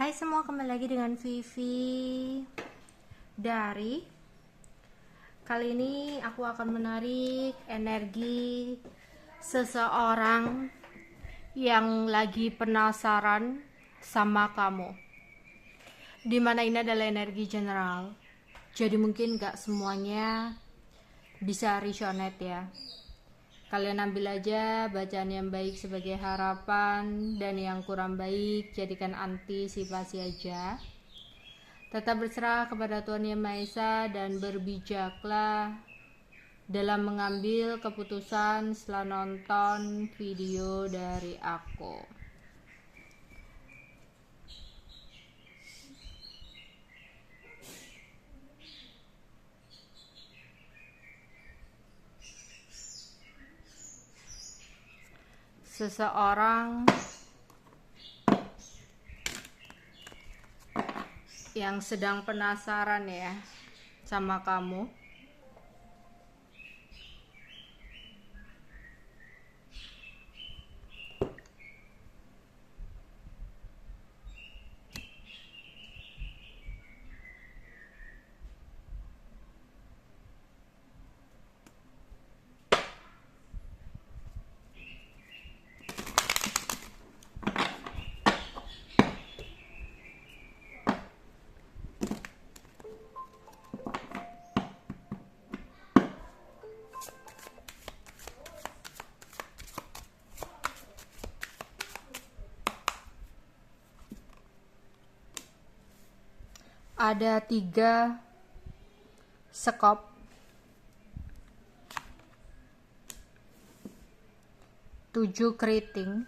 Hai semua, kembali lagi dengan Vivi dari kali ini aku akan menarik energi seseorang yang lagi penasaran sama kamu. Dimana ini adalah energi general, jadi mungkin gak semuanya bisa resonate ya. Kalian ambil aja bacaan yang baik sebagai harapan, dan yang kurang baik jadikan antisipasi aja. Tetap berserah kepada Tuhan Yang Maha Esa dan berbijaklah dalam mengambil keputusan setelah nonton video dari aku. Seseorang yang sedang penasaran ya sama kamu. Ada 3 sekop, 7 keriting,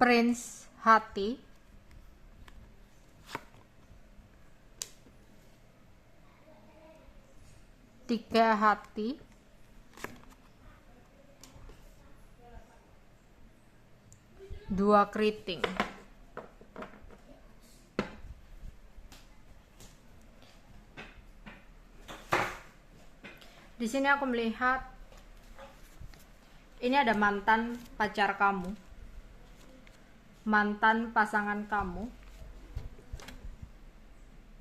Prince hati, 3 hati, 2 keriting. Di sini aku melihat ini ada mantan pacar kamu, mantan pasangan kamu,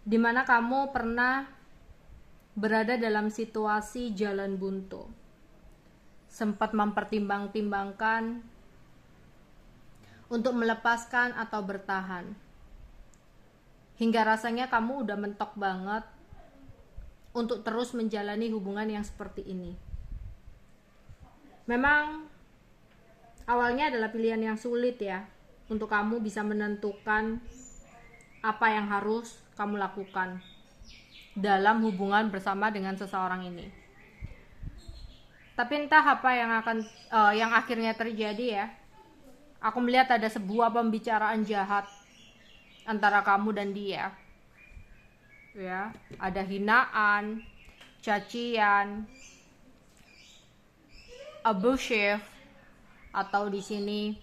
dimana kamu pernah berada dalam situasi jalan buntu, sempat mempertimbang-timbangkan untuk melepaskan atau bertahan, hingga rasanya kamu udah mentok banget untuk terus menjalani hubungan yang seperti ini. Memang awalnya adalah pilihan yang sulit ya, untuk kamu bisa menentukan apa yang harus kamu lakukan dalam hubungan bersama dengan seseorang ini. Tapi entah apa yang akhirnya terjadi ya. Aku melihat ada sebuah pembicaraan jahat antara kamu dan dia. Ya, ada hinaan, cacian, abusive, atau di sini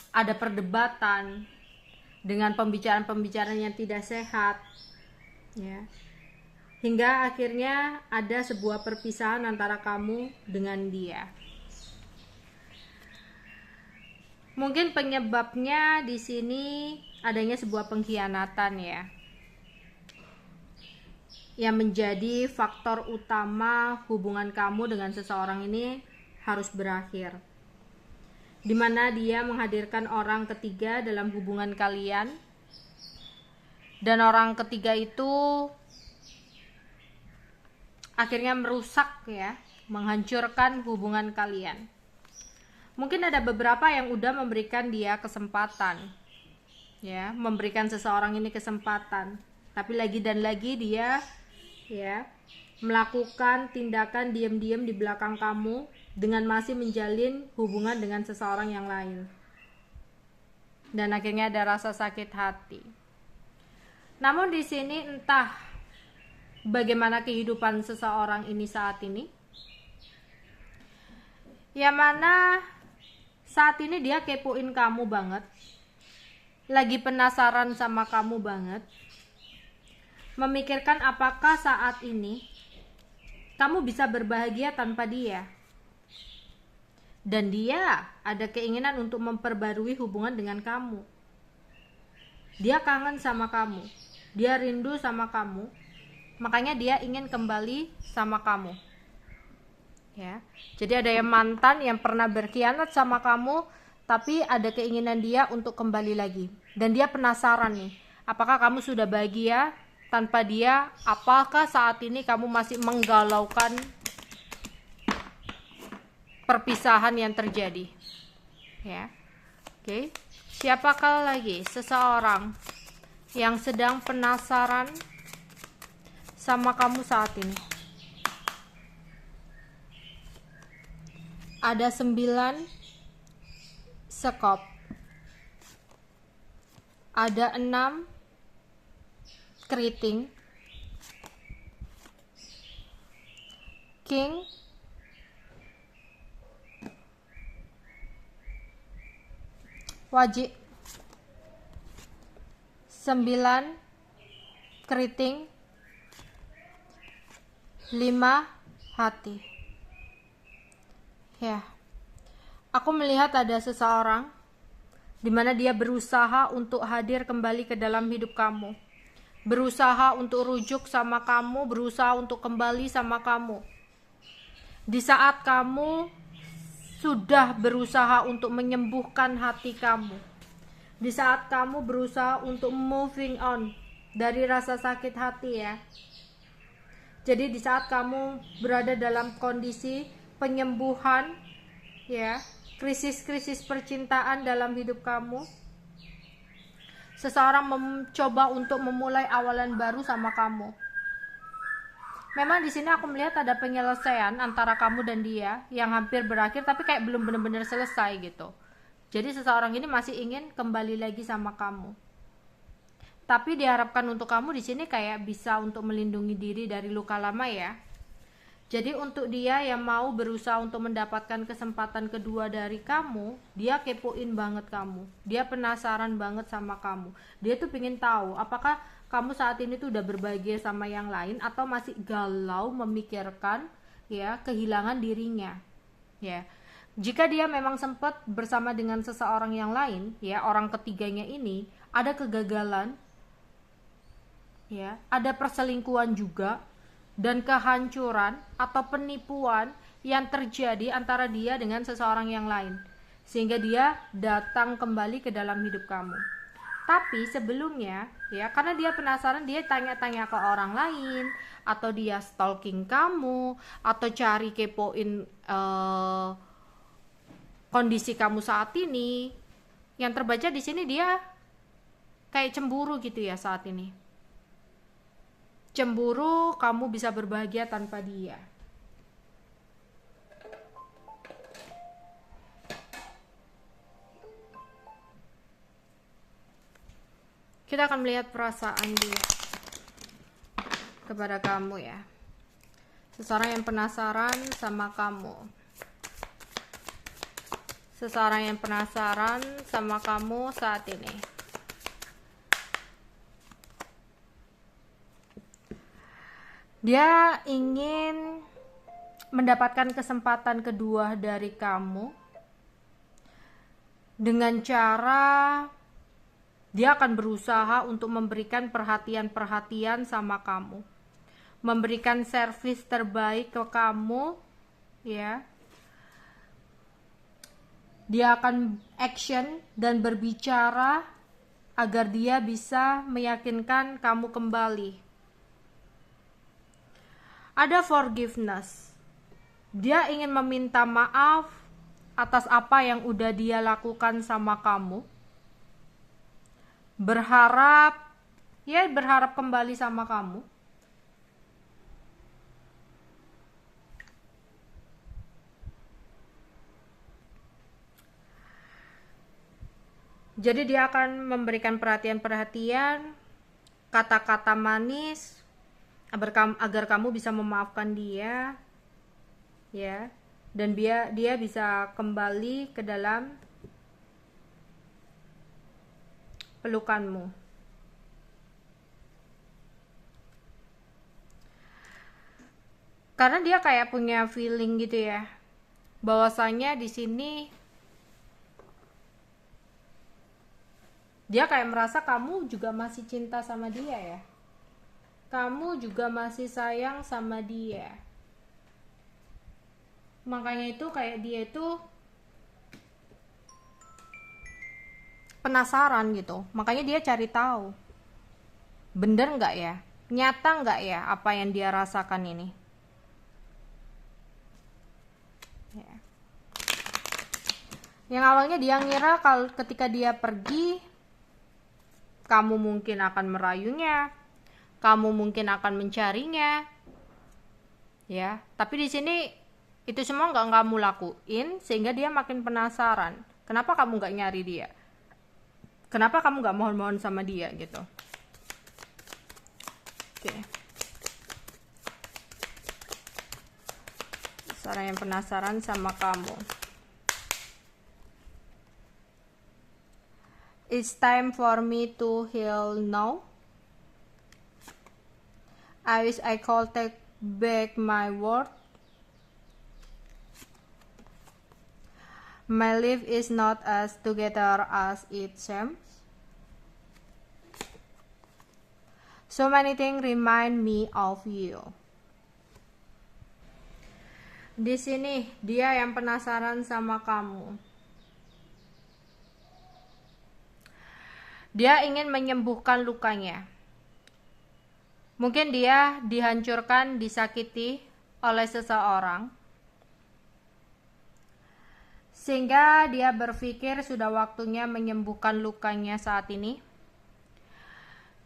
ada perdebatan dengan pembicaraan-pembicaraan yang tidak sehat. Ya. Hingga akhirnya ada sebuah perpisahan antara kamu dengan dia. Mungkin penyebabnya di sini adanya sebuah pengkhianatan ya, yang menjadi faktor utama hubungan kamu dengan seseorang ini harus berakhir, dimana dia menghadirkan orang ketiga dalam hubungan kalian, dan orang ketiga itu akhirnya merusak ya, menghancurkan hubungan kalian. Mungkin ada beberapa yang udah memberikan dia kesempatan ya, memberikan seseorang ini kesempatan, tapi lagi dan lagi dia ya melakukan tindakan diam-diam di belakang kamu dengan masih menjalin hubungan dengan seseorang yang lain, dan akhirnya ada rasa sakit hati. Namun di sini entah bagaimana kehidupan seseorang ini saat ini, yang mana saat ini dia kepoin kamu banget, lagi penasaran sama kamu banget, memikirkan apakah saat ini kamu bisa berbahagia tanpa dia. Dan dia ada keinginan untuk memperbarui hubungan dengan kamu. Dia kangen sama kamu, dia rindu sama kamu, makanya dia ingin kembali sama kamu. Ya, jadi ada yang mantan yang pernah berkhianat sama kamu, tapi ada keinginan dia untuk kembali lagi. Dan dia penasaran nih, apakah kamu sudah bahagia tanpa dia? Apakah saat ini kamu masih menggalaukan perpisahan yang terjadi? Ya, oke. Siapakah lagi seseorang yang sedang penasaran sama kamu saat ini? Ada 9 sekop, ada 6 keriting, king, wajib, 9 keriting, 5 hati. Ya, aku melihat ada seseorang di mana dia berusaha untuk hadir kembali ke dalam hidup kamu, berusaha untuk rujuk sama kamu, berusaha untuk kembali sama kamu. Di saat kamu sudah berusaha untuk menyembuhkan hati kamu, di saat kamu berusaha untuk moving on dari rasa sakit hati, ya. Jadi di saat kamu berada dalam kondisi penyembuhan, ya, krisis-krisis percintaan dalam hidup kamu, seseorang mencoba untuk memulai awalan baru sama kamu. Memang di sini aku melihat ada penyelesaian antara kamu dan dia yang hampir berakhir, tapi kayak belum benar-benar selesai gitu. Jadi seseorang ini masih ingin kembali lagi sama kamu. Tapi diharapkan untuk kamu di sini kayak bisa untuk melindungi diri dari luka lama, ya. Jadi untuk dia yang mau berusaha untuk mendapatkan kesempatan kedua dari kamu, dia kepoin banget kamu. Dia penasaran banget sama kamu. Dia tuh pengen tahu apakah kamu saat ini tuh udah berbahagia sama yang lain atau masih galau memikirkan, ya, kehilangan dirinya. Ya. Jika dia memang sempat bersama dengan seseorang yang lain, ya, orang ketiganya ini ada kegagalan, ya, ada perselingkuhan juga, dan kehancuran atau penipuan yang terjadi antara dia dengan seseorang yang lain, sehingga dia datang kembali ke dalam hidup kamu. Tapi sebelumnya, ya, karena dia penasaran, dia tanya-tanya ke orang lain, atau dia stalking kamu, atau cari kepoin kondisi kamu saat ini. Yang terbaca di sini dia kayak cemburu gitu ya saat ini. Cemburu kamu bisa berbahagia tanpa dia. Kita akan melihat perasaan dia kepada kamu, ya. Seseorang yang penasaran sama kamu. Seseorang yang penasaran sama kamu saat ini. Dia ingin mendapatkan kesempatan kedua dari kamu dengan cara dia akan berusaha untuk memberikan perhatian-perhatian sama kamu, memberikan servis terbaik ke kamu, ya. Dia akan action dan berbicara agar dia bisa meyakinkan kamu kembali. Ada forgiveness. Dia ingin meminta maaf atas apa yang udah dia lakukan sama kamu. Berharap kembali sama kamu. Jadi dia akan memberikan perhatian-perhatian, kata-kata manis, agar kamu bisa memaafkan dia, ya, dan dia bisa kembali ke dalam pelukanmu. Karena dia kayak punya feeling gitu ya, bahwasanya di sini dia kayak merasa kamu juga masih cinta sama dia ya, kamu juga masih sayang sama dia. Makanya itu kayak dia itu penasaran gitu, makanya dia cari tahu bener nggak ya, nyata nggak ya apa yang dia rasakan ini ya. Yang awalnya dia ngira kalau ketika dia pergi, kamu mungkin akan merayunya, kamu mungkin akan mencarinya ya, tapi di sini itu semua nggak kamu lakuin, sehingga dia makin penasaran. Kenapa kamu nggak nyari dia, kenapa kamu nggak mohon-mohon sama dia gitu. Oke, seorang yang penasaran sama kamu. It's time for me to heal now. I wish I could take back my word. My life is not as together as it seems. So many things remind me of you. Di sini dia yang penasaran sama kamu. Dia ingin menyembuhkan lukanya. Mungkin dia dihancurkan, disakiti oleh seseorang, sehingga dia berpikir sudah waktunya menyembuhkan lukanya saat ini,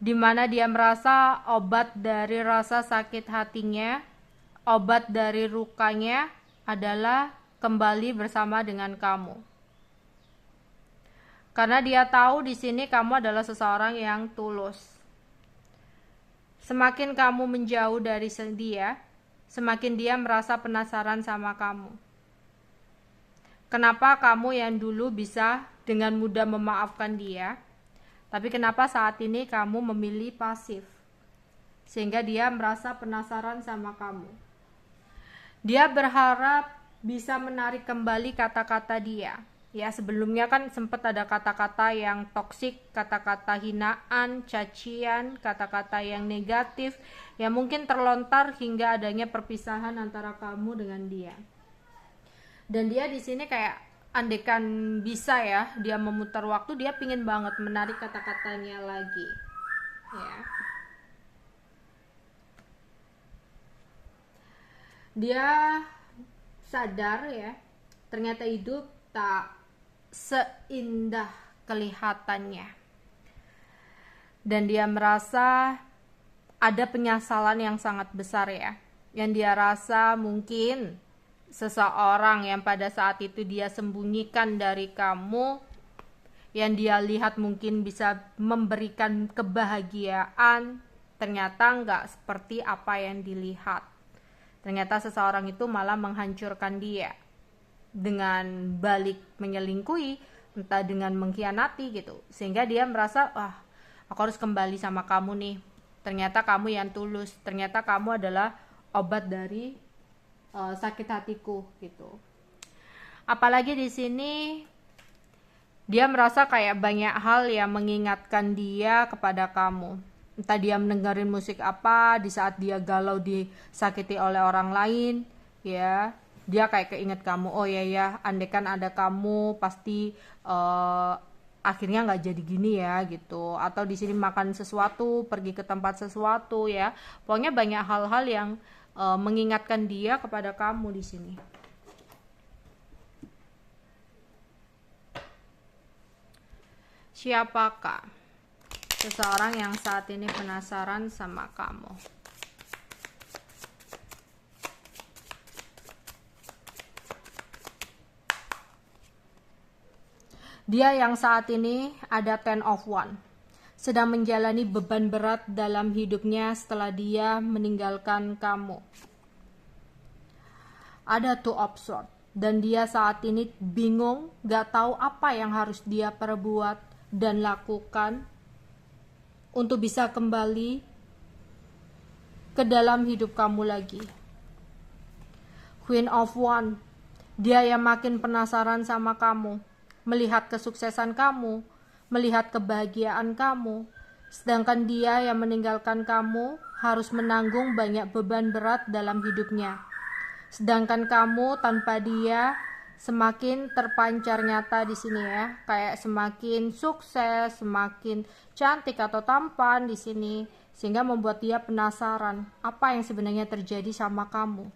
di mana dia merasa obat dari rasa sakit hatinya, obat dari lukanya adalah kembali bersama dengan kamu. Karena dia tahu di sini kamu adalah seseorang yang tulus. Semakin kamu menjauh dari dia, semakin dia merasa penasaran sama kamu. Kenapa kamu yang dulu bisa dengan mudah memaafkan dia, tapi kenapa saat ini kamu memilih pasif? Sehingga dia merasa penasaran sama kamu. Dia berharap bisa menarik kembali kata-kata dia. Ya, sebelumnya kan sempat ada kata-kata yang toksik, kata-kata hinaan, cacian, kata-kata yang negatif yang mungkin terlontar hingga adanya perpisahan antara kamu dengan dia. Dan dia di sini kayak andekan bisa ya, dia memutar waktu, dia pingin banget menarik kata-katanya lagi. Ya. Dia sadar ya, ternyata hidup tak seindah kelihatannya, dan dia merasa ada penyesalan yang sangat besar ya, yang dia rasa mungkin seseorang yang pada saat itu dia sembunyikan dari kamu, yang dia lihat mungkin bisa memberikan kebahagiaan, ternyata nggak seperti apa yang dilihat. Ternyata seseorang itu malah menghancurkan dia dengan balik menyelingkuhi, entah dengan mengkhianati gitu, sehingga dia merasa, aku harus kembali sama kamu nih, ternyata kamu yang tulus, ternyata kamu adalah obat dari sakit hatiku gitu. Apalagi di sini dia merasa kayak banyak hal yang mengingatkan dia kepada kamu, entah dia mendengarin musik apa di saat dia galau disakiti oleh orang lain ya. Dia kayak keinget kamu, oh ya, andekan ada kamu pasti akhirnya nggak jadi gini ya gitu. Atau di sini makan sesuatu, pergi ke tempat sesuatu ya. Pokoknya banyak hal-hal yang mengingatkan dia kepada kamu di sini. Siapakah seseorang yang saat ini penasaran sama kamu? Dia yang saat ini ada 10 of Wands, sedang menjalani beban berat dalam hidupnya setelah dia meninggalkan kamu. Ada 2 of Swords, dan dia saat ini bingung, gak tahu apa yang harus dia perbuat dan lakukan untuk bisa kembali ke dalam hidup kamu lagi. Queen of One, dia yang makin penasaran sama kamu, melihat kesuksesan kamu, melihat kebahagiaan kamu, sedangkan dia yang meninggalkan kamu harus menanggung banyak beban berat dalam hidupnya. Sedangkan kamu tanpa dia semakin terpancar nyata di sini ya, kayak semakin sukses, semakin cantik atau tampan di sini, sehingga membuat dia penasaran apa yang sebenarnya terjadi sama kamu.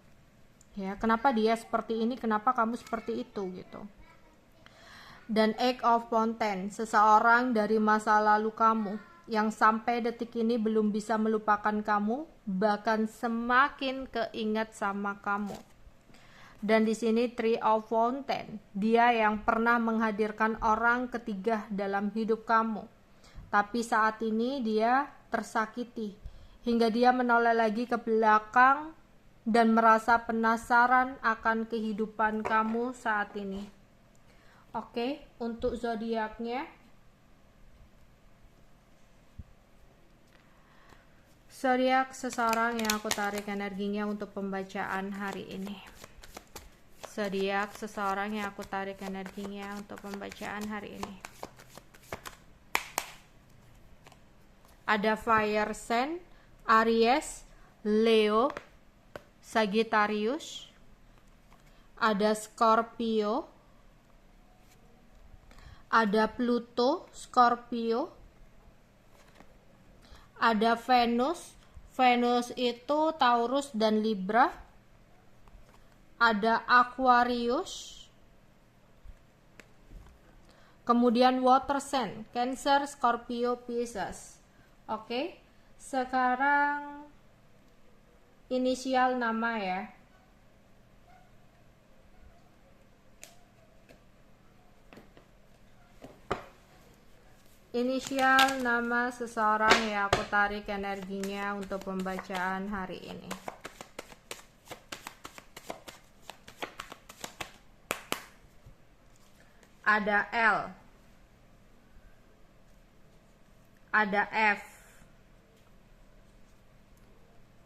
Ya, kenapa dia seperti ini, kenapa kamu seperti itu gitu. Dan Eight of Wands, seseorang dari masa lalu kamu yang sampai detik ini belum bisa melupakan kamu, bahkan semakin keingat sama kamu. Dan di sini Three of Wands, dia yang pernah menghadirkan orang ketiga dalam hidup kamu, tapi saat ini dia tersakiti hingga dia menoleh lagi ke belakang dan merasa penasaran akan kehidupan kamu saat ini. Oke, untuk zodiaknya, zodiak seseorang yang aku tarik energinya untuk pembacaan hari ini. Zodiak seseorang yang aku tarik energinya untuk pembacaan hari ini. Ada Fire Sign, Aries, Leo, Sagittarius, ada Scorpio, ada Pluto, Scorpio, ada Venus, Venus itu Taurus dan Libra, ada Aquarius, kemudian Water Sign, Cancer, Scorpio, Pisces. Oke, sekarang inisial nama ya. Inisial nama seseorang yang aku tarik energinya untuk pembacaan hari ini. Ada L, ada F,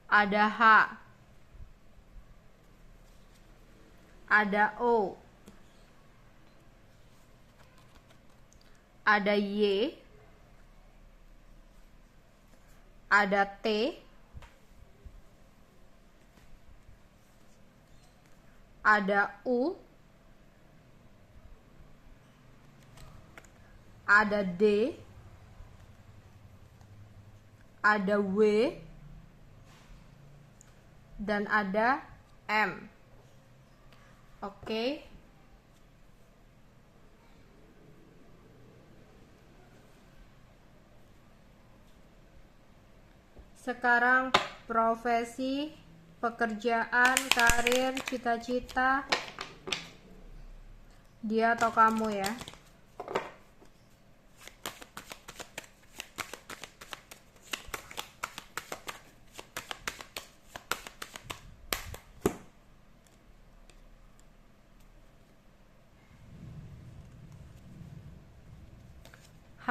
ada H, ada O, ada Y, ada T, ada U, ada D, ada W, dan ada M. Oke. Sekarang profesi, pekerjaan, karir, cita-cita dia atau kamu ya.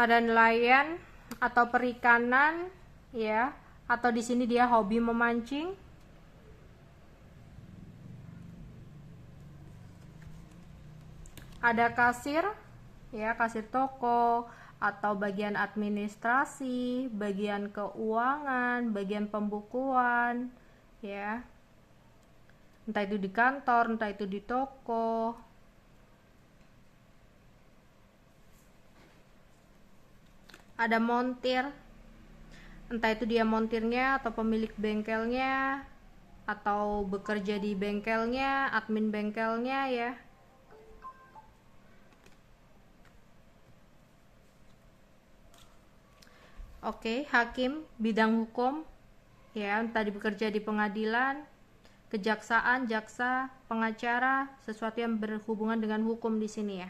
Ada nelayan atau perikanan ya, atau di sini dia hobi memancing. Ada kasir ya, kasir toko atau bagian administrasi, bagian keuangan, bagian pembukuan ya. Entah itu di kantor, entah itu di toko. Ada montir, entah itu dia montirnya atau pemilik bengkelnya atau bekerja di bengkelnya, admin bengkelnya ya. Oke, hakim, bidang hukum ya, entah bekerja di pengadilan, kejaksaan, jaksa, pengacara, sesuatu yang berhubungan dengan hukum di sini ya.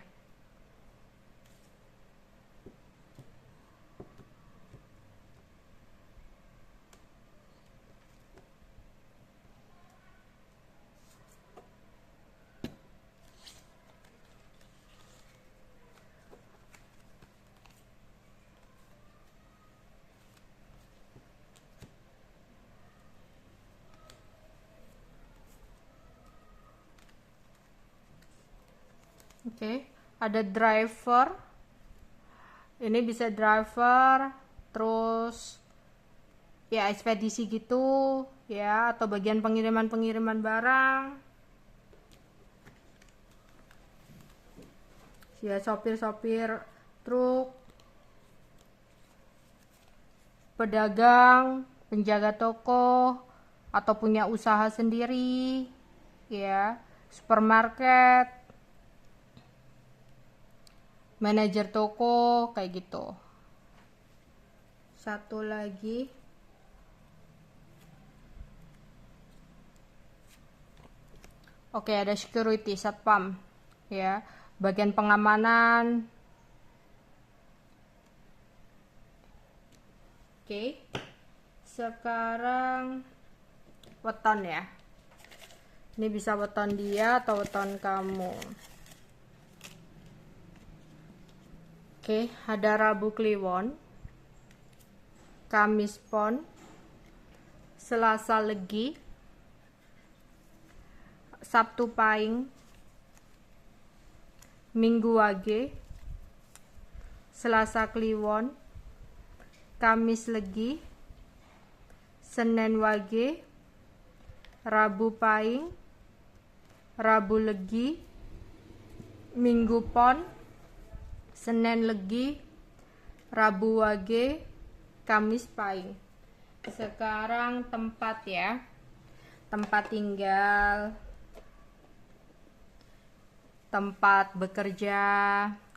Oke, ada driver. Ini bisa driver, terus ya ekspedisi gitu ya, atau bagian pengiriman barang. Ya, sopir truk, pedagang, penjaga toko, atau punya usaha sendiri, ya, supermarket, manajer toko, kayak gitu. Satu lagi, oke, ada security, satpam, ya, bagian pengamanan. Oke, sekarang weton ya. Ini bisa weton dia atau weton kamu. Oke, ada Rabu Kliwon, Kamis Pon, Selasa Legi, Sabtu Pahing, Minggu Wage, Selasa Kliwon, Kamis Legi, Senin Wage, Rabu Pahing, Rabu Legi, Minggu Pon, Senin Legi, Rabu Wage, Kamis Pahing. Sekarang tempat ya, tempat tinggal, tempat bekerja,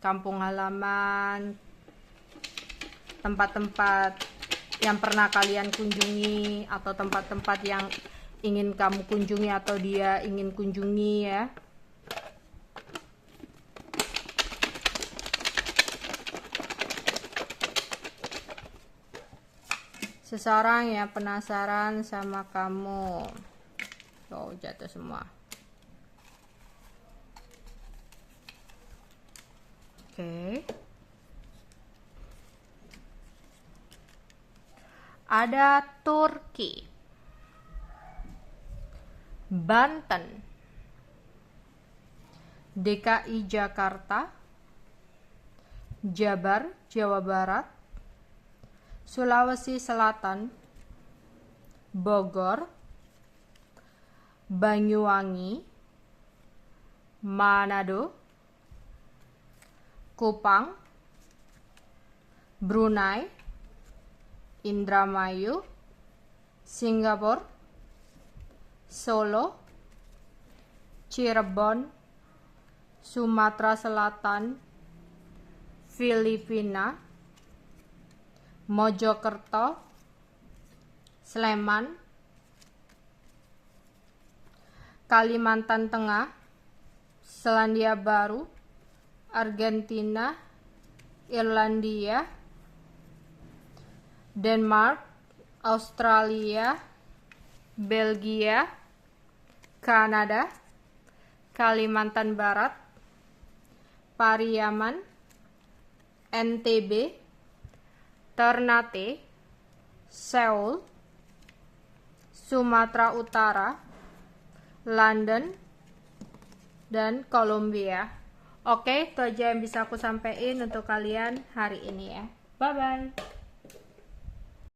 kampung halaman, tempat-tempat yang pernah kalian kunjungi, atau tempat-tempat yang ingin kamu kunjungi atau dia ingin kunjungi ya. Seseorang yang penasaran sama kamu. Oh, jatuh semua. Oke. Ada Turki, Banten, DKI Jakarta, Jabar, Jawa Barat, Sulawesi Selatan, Bogor, Banyuwangi, Manado, Kupang, Brunei, Indramayu, Singapura, Solo, Cirebon, Sumatera Selatan, Filipina, Mojokerto, Sleman, Kalimantan Tengah, Selandia Baru, Argentina, Irlandia, Denmark, Australia, Belgia, Kanada, Kalimantan Barat, Pariaman, NTB, Ternate, Seoul, Sumatera Utara, London, dan Kolombia. Oke, itu aja yang bisa aku sampaikan untuk kalian hari ini ya. Bye-bye.